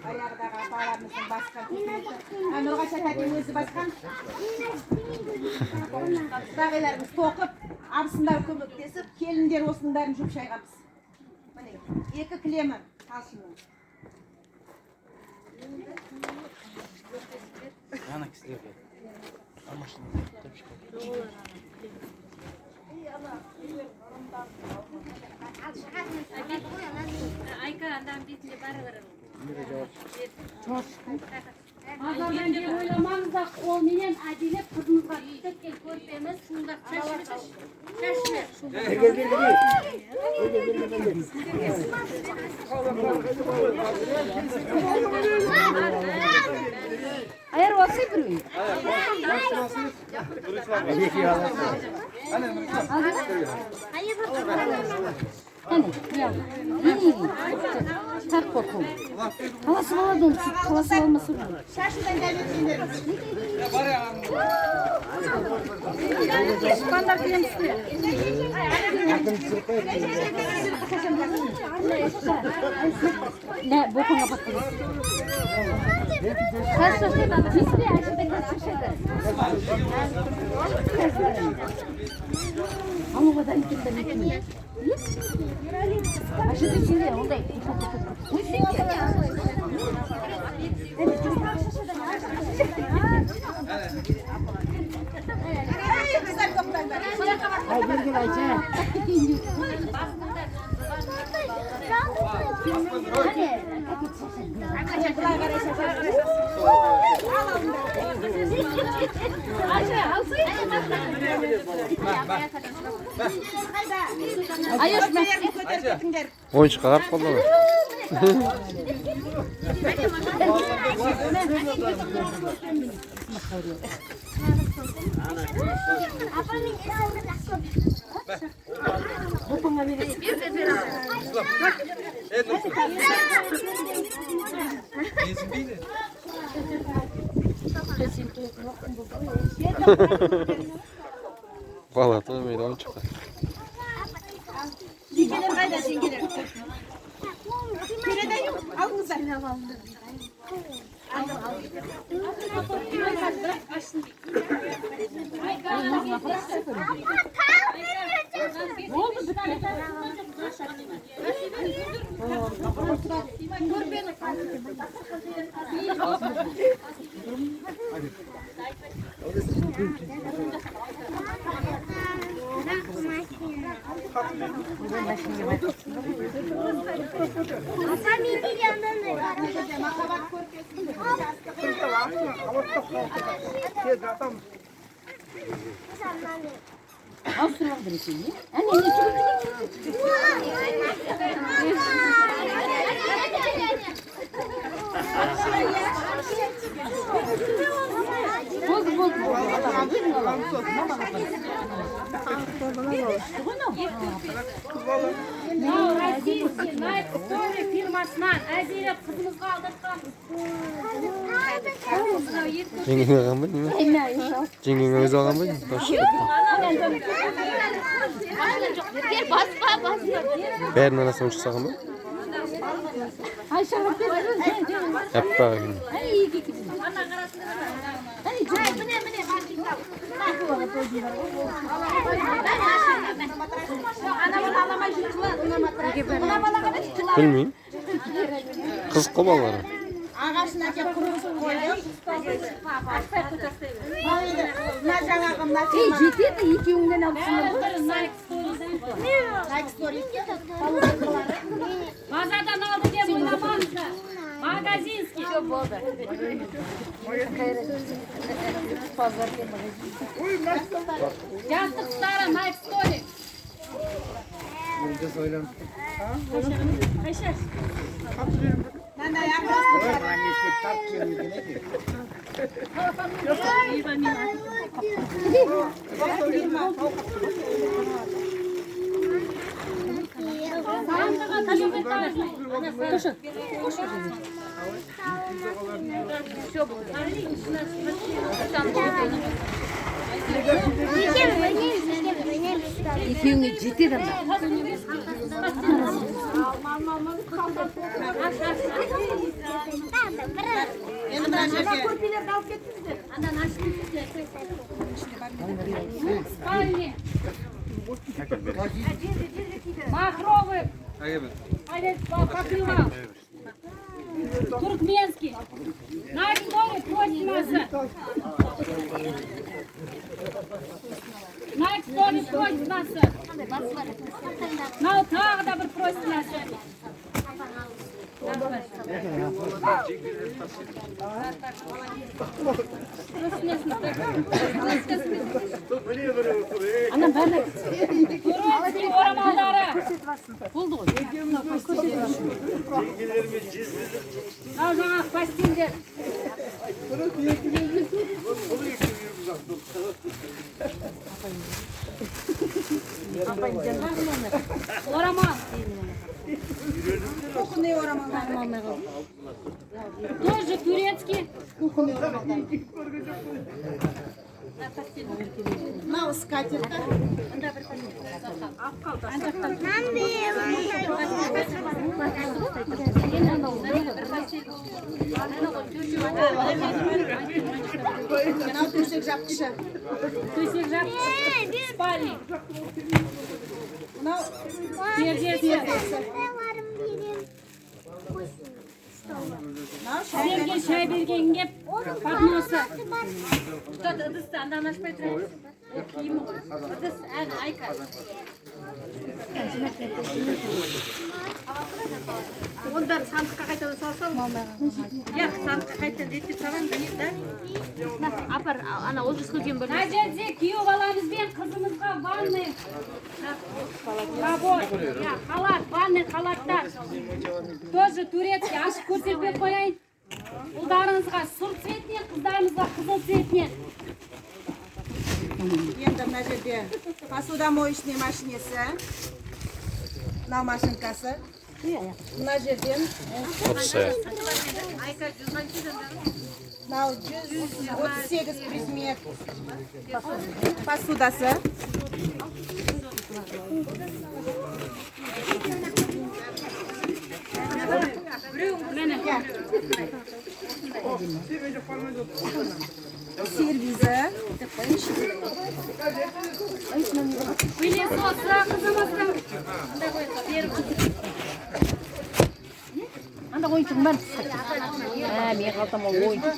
Ayardağı apalarımızın baskan. Nurgaça tәтең өзі басқан. Dağılarımız toqып, abısınдар көмектесіп, келіндер осының бәрін жуып шайғамыз. Міне, 2 кілемі талшынның. Ана кісілерге. Ayka andan bitli barıdır. Azardan diye oylamanız da o menen adile kızımızga Tekkel körpemiz şunda şaşırır. ayar olsa bir Hani ya. Tak kokum. Havası oladın. Havası olması. Şaşıdan devletçilerimiz. Bandar kıyamızı. Ne bokuna bakıyoruz. Kaç yaşında? Bizde yaşında kaç yaşında? Ama bu da ikinde bitmiyor. Aşırı içinde onda. Ay bir gün ayça. Oyuncu kalır kolları. Valla tanımaydı oyun çıkar. Zingeler kayda zingeler. Nerede yok? Alınızlar. Ne oldu bir tane Avustralya dönüşünü. Anne ne Российский Nike Story firmasından Azire kızımızı aldırtkan. Cengin ağam mı? Cengin ağız ağam mı? Beğenin anasını uçsak mı? Yap bakayım. Bilmeyeyim. Kız kovaları. Ağaçına kep kurumusun koydum. Ey ciddi de iyi ki ondan alsın. Pazardan aldı diye bulamazsa. Magazinski. Yastık stara Nike Story. Önce söylem. Kaşar. Ben de ayaklarım. Hangisi tak yönüydü ne ki? екеуіңе жетеді ана. Енді мына жерге Андан ашып кетті. Спальня. Махровый. Покрывал. Туркменский. На истории плотницы. На истории плотницы. На тағы да бір простынясы. Ана бәрі. Турецкий орамалдары. Болды ғой. Мынау жаңағы постельдер. Орамал. кухонный орамалдар. Тоже турецкий. Мынау скатерть. Мынау төсек жапқышы. Төсек жапқышы. Спальник. Мынау Пердесі. мынау Сіздерге шай берген кеп, подносы. Что-то ыдысты андан ашпай тұрайық. Киімі ғой. Ыдыс, әні, айка. Ондар сандыққа қайтадан салсам. Яқ, сандыққа қайтадан еттеп салам, білем, да? Апар, ана олжас келген бір. Мына жерде күйеу баламызбен қызымызға ванный набор, халат, ванный халаттар. Тоже турецкий, ашып көрсетпей қояйын. Ұлдарыңызға сұр цветінен, қыздарыңызға қызыл цветінен. енді мына жерде посудомоечный машинесі. Мынау машинкасы. Мына жерден мынау 138 предмет посудасы. Сервизі. Пылесосы қызымыздың. Анда ойыншығым бар. Мен қалтам ол ойыншық.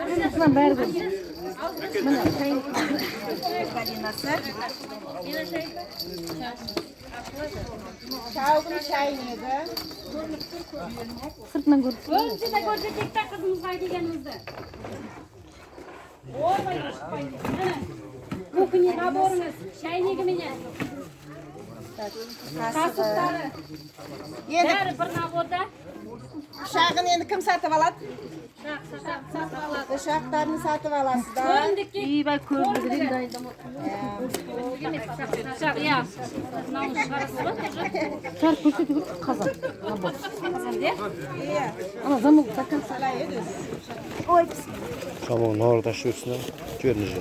Сыртынан бәрі көп. Галинасы. Шаугын шайнегі. Сыртынан көріп. Өзімізді де көрсетейік та қызымызға дегенімізді. Ойбай, шықпайын. Кухня наборыңыз, шайнегі менен. Қасықтары. Енді Бәрі бір наборда. шағын енді кім сатып алады? Сатып алады. Ұшақтарын сатып аласыздар. Көндікке Ибай көбіргіден дайындамақ. шақ, иә. Мынауын шығарасыз ба? Шарт көрсету керек қазан. Қазанде? Иә. Ана замок стакан. Салай еді. Самого норда шусна. Черный же.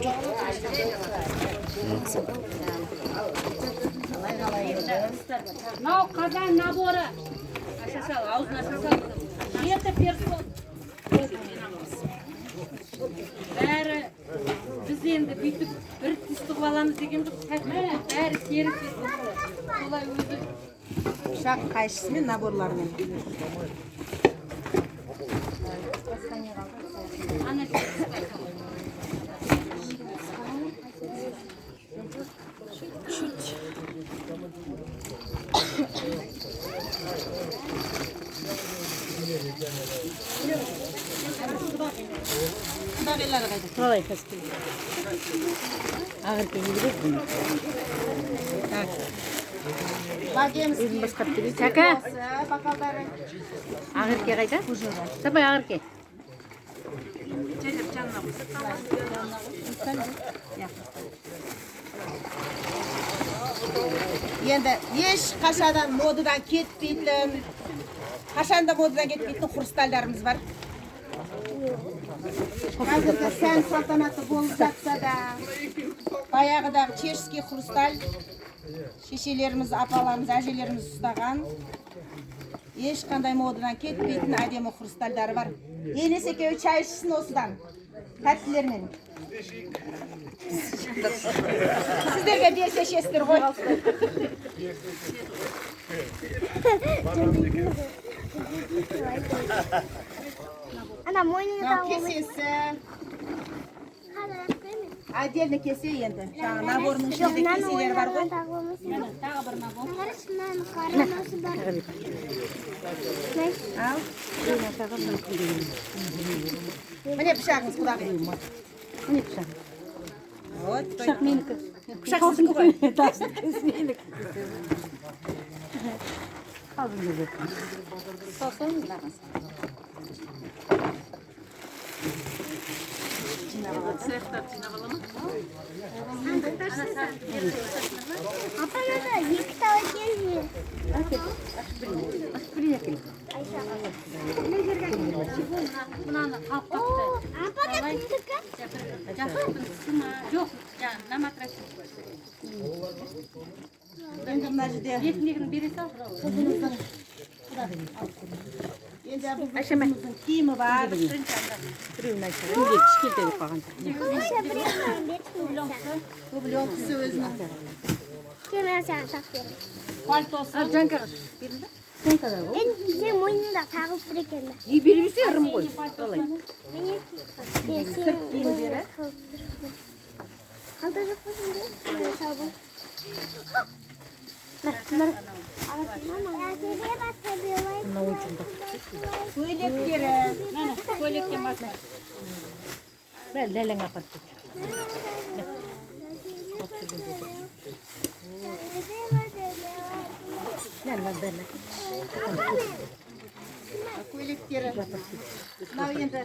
Мынау қазан наборы. Ашасал, аузын ашасал. Еті персон. Бәрі біз енді бүйтіп бір тістіп аламыз деген жоқ. Бәрі серік. Солай өзі. Ұшақ қайшысымен наборларымен. Ана Құдағилары қайда? Қалай кәсіпкер. Ағыр кені береді. Богемский. Өзін басқарып береді. Шәкі. Бокалдары. Ағырке қайда? Сапай ағырке. Енді еш қашадан модадан кетпейтін, қашанда модадан кетпейтін хрустальдарымыз бар. Қазіргі сән салтанаты болып жатса да, баяғыдағы чешский хрусталь шешелеріміз, апаларымыз, әжелеріміз ұстаған. Ешқандай модадан кетпейтін әдемі хрустальдары бар. Енес екеуі чай ішсін осыдан, тәттілермен. Сіздерге берсе ішесіздер ғой. Ана мойныңа Кесесі. Отдельно кесе енді. Жаңа наборының ішінде кеселер бар ғой. Тағы бір набор. Ал. Міне пышағыңыз құдағи. Міне пышақ. Вот. Пышақ менікі. Пышақ сіздікі ғой. Сосын Апана да екі тала келді. мынаны қалыптапты. Апана кімдікі? Жоқ, на матрасе. Енді мына жерде Бетіндегіні бере сал. енді бұлдың киімі бар. Дубленкасы өзінің. Мен саған сақ беремін. Пальтосы. Сен мойныңда тағып тұр екен бе? Сырт киімдері. Қалта жоқ па сенде? Сабын. Көйлектері. Көйлектен басқа. Көйлектері. Мынау енді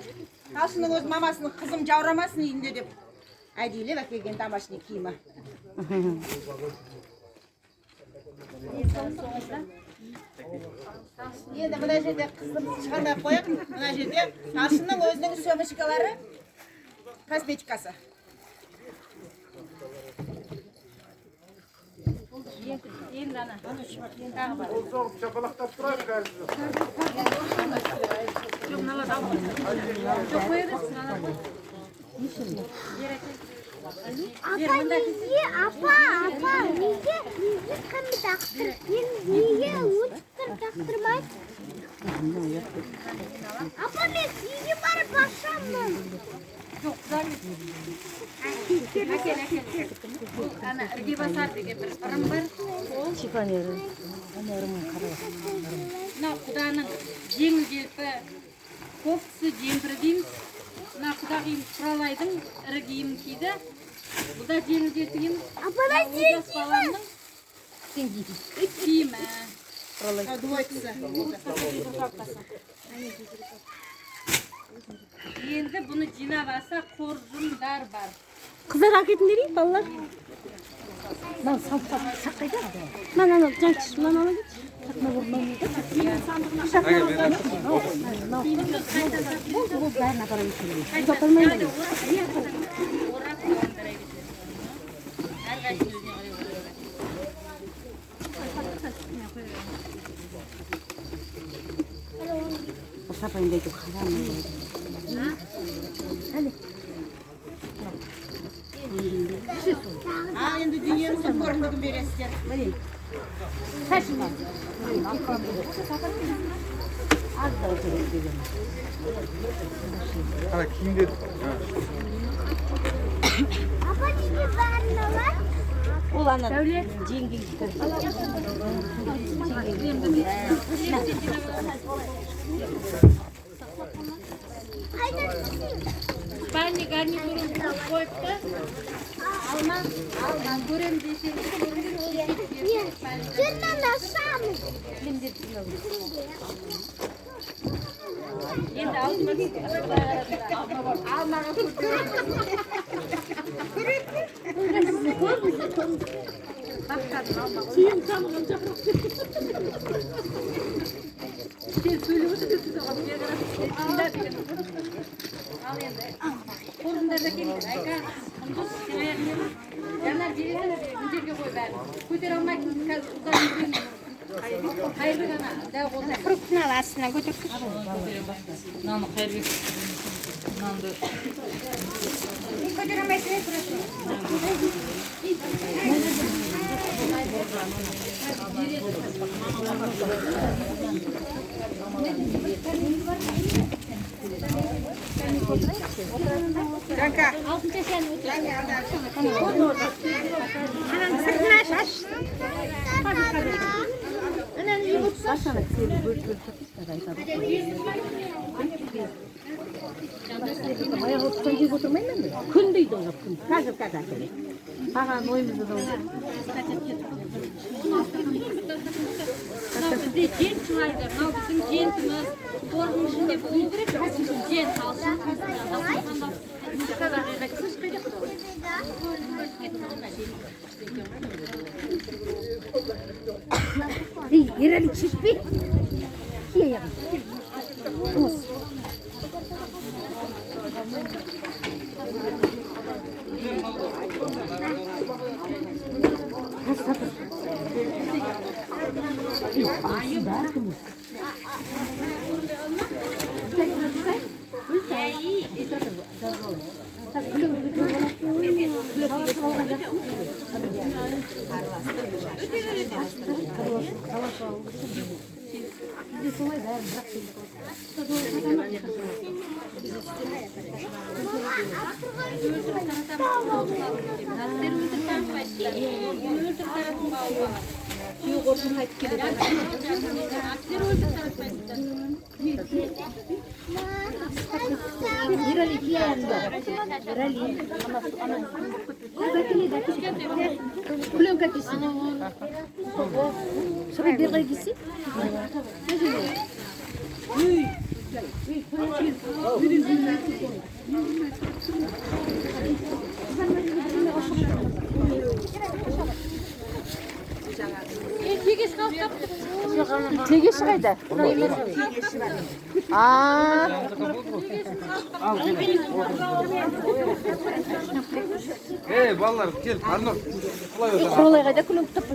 Талшынның өз мамасының қызым жаурамасын үйінде деп әдейілеп әкелген домашний киімі. Енді мына жерде қызымыз шығармай қояқ. Мына жерде Талшынның өзінің сөмішкалары, косметикасы. Енді ана. Тағы бар. Соғып шапалақтап тұрады қазір. Жоқ, мыналар алып. Жоқ, қоя берсін, ана қой. Апа, неге? Апа, неге кімді тақтыр? Неге өтіктір тақтырмайды? Апа, мен үйге барып бақшамын. Жоқ, құзар әкел. Ана, ірге басар деген бір ырым бар. Ол мына құданың жеңіл желпі кофтасы жемпірі дейміз. Мына құдағиым құралайдың ірі киімін киді. Бұл да жеңіл желпі дейміз. Ападан сен баламның киімі. Дуайкысы. Енді бұны жинап алса қоржындар бар. Қыздар әкетіндер ей, балалар. Мана жаңшыш, мана ала кетші. Бұл бәрін апара кетші. Ұзатылмайды. Сапайындайды қарамын. Енді дүниеміздің көрімдігін бересіздер. Ана киімдер. Апа, неге бәрін алады? Ол ана жеңгей. Қайдан түсің? Спальный гарнитурын қойып та, алма, көрем десең. Жүрмін ашамын. Енді алдыма алмаға Suyum tanıdım çok. Sen söylüyor musun? Al endi. Qo'limda zakenga ayka. Yana beradi, bu yerga qo'y bari. Ko'tara olmaysiz, uzoq. Xayrgana, da bo'lsa. Frukni астына көтөрүп. Nonni Xayrbek. Nonni. Көтөрө алмайсың, Жанка. Алтынча sen otur. Анан сыртына шаш. Анан үйгө Bayağı otursan gibi oturmayın mı? Kun değil o kun. Kazıp kazak. Aha boyumuzu da olur. Bizde gent çılaydı. Bizim gentimiz torun içinde bolу керек. Gent alsın. Bu kadar kız kıydı. Yereli çiftlik. Kiye yapın. Pulionka gitsin. Sonra bir ay gitsin. Tegeş қайда? Балалар, кел, Арнұр. Құралай қайда күлің тұп.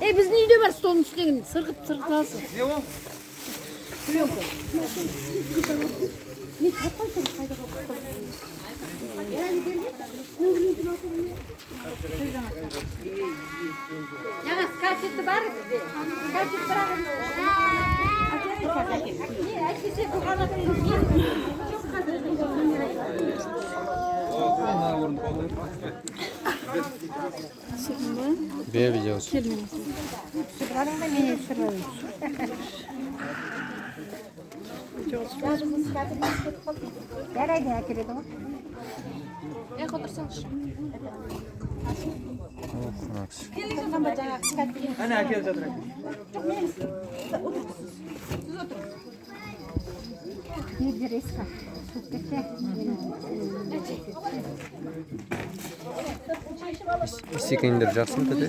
Біздің үйде бар столдың үстінен сырғып алсын. Не ол? Yana skacheti var bizde. Skachet bırakın. Әйтпесе бұл Бе видеосы. Сырларыңда мен сырларым. Жарайды, әкеледі ғой. отырсаңызшы. Әне әкеліп жатыр. Медреска. Секендер жақсын тәте?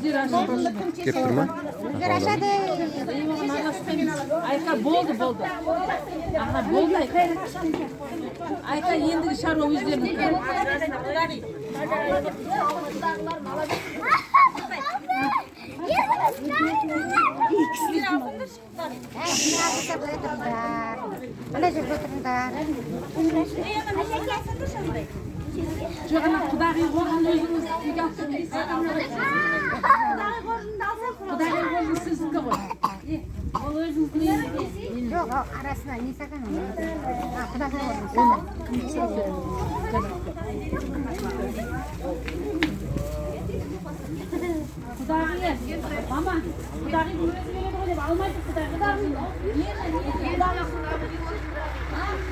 Кеп тұрма? Айка болды. Ага болды айка. Айка ендігі шаруа өздерінің. Жоғына құдағи қорған өзіңіз үйге алып кетесіз. Құдағи қорған сіздікі ғой. Ол өзіңіздің үйіңізде. Жоқ, арасына не саған? Құдағи қорған. Құдағи, мама, құдағи өзі береді ғой деп алмайды құдағи.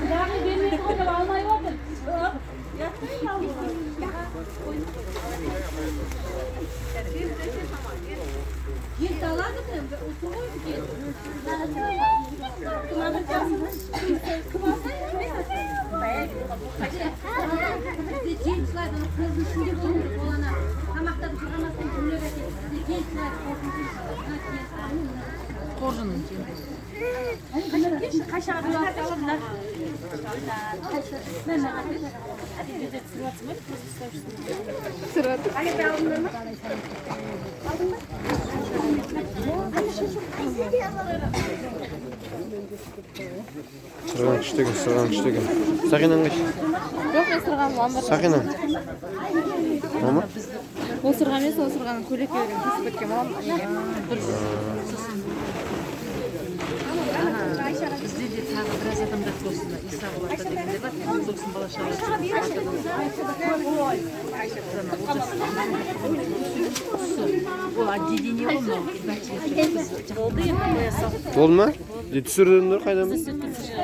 Құдағи бермейді ғой деп алмай отыр. Ет алады мені, отыр ғой ет. Bizde jent çılaydı, kızın içinde bolу керек. Ол ана тамақтарды Қоржынның Сырған күштеген, сырған күштеген. Сақинан қайшы? Жоқ, мен сырғаным амбар. Сақинан. Мама? Ол сырға емес, ол сырғаның көйлекке берген кесіп кеткен мамам. бізде де тағы біраз адамдар осында иса болады дегендер бар. Ол кісінің бала шағасы. Ол отделение ғой мынау. Болды ма? Түсірдіңдер қайдан?